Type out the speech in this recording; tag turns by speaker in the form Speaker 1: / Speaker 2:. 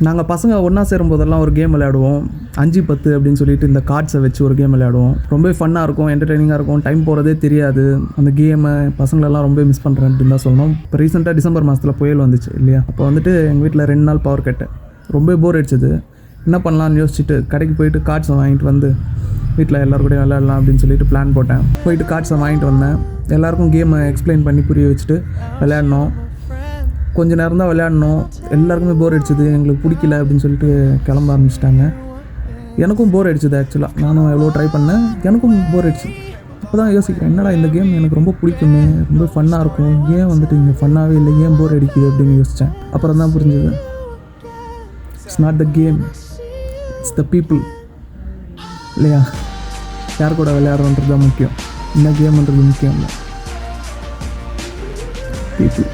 Speaker 1: நாங்கள் பசங்க ஒன்றா சேரும்போதெல்லாம் ஒரு கேம் விளையாடுவோம். 5-10 அப்படின்னு சொல்லிட்டு இந்த கார்ட்ஸை வச்சு ஒரு கேம் விளையாடுவோம். ரொம்ப ஃபன்னாக இருக்கும், என்டர்டெய்னிங்காக இருக்கும், டைம் போகிறதே தெரியாது. அந்த கேமை பசங்களெல்லாம் ரொம்ப மிஸ் பண்ணுறேன் அப்படின்னு தான் சொல்லணும். இப்போ ரீசெண்டாக டிசம்பர் மாதத்தில் புயல் வந்துச்சு இல்லையா, அப்போ வந்துட்டு எங்கள் வீட்டில் 2 நாள் பவர் கட்டு. ரொம்ப போர் அடிச்சது. என்ன பண்ணலான்னு யோசிச்சுட்டு கடைக்கு போயிட்டு கார்ட்ஸை வாங்கிட்டு வந்து வீட்டில் எல்லோருக்கூடையும் விளையாடலாம் அப்படின்னு சொல்லிட்டு பிளான் போட்டேன். போயிட்டு கார்ட்ஸை வாங்கிட்டு வந்தேன். எல்லாேருக்கும் கேமை எக்ஸ்பிளைன் பண்ணி புரிய வச்சுட்டு விளையாடினோம். கொஞ்ச நேரம் தான் விளையாடணும். எல்லாருக்குமே போர் அடிச்சது, எங்களுக்கு பிடிக்கல அப்படின்னு சொல்லிட்டு கிளம்ப ஆரம்பிச்சிட்டாங்க. எனக்கும் போர் அடிச்சது. ஆக்சுவலாக நானும் எவ்வளோ ட்ரை பண்ணேன், எனக்கும் போர் அடிச்சு. இப்போ தான் யோசிக்கிறேன், என்னடா இந்த கேம் எனக்கு ரொம்ப பிடிக்குமே, ரொம்ப ஃபன்னாக இருக்கும், ஏன் வந்துட்டு இங்கே ஃபன்னாகவே இல்லை, ஏன் போர் அடிக்குது அப்படின்னு யோசித்தேன். அப்புறம் தான் புரிஞ்சது, it's not the game, it's the people இல்லையா. யார் கூட விளையாடுறோன்றது தான் முக்கியம், என்ன கேம்ன்றது முக்கியம் இல்லை, பீப்புள்.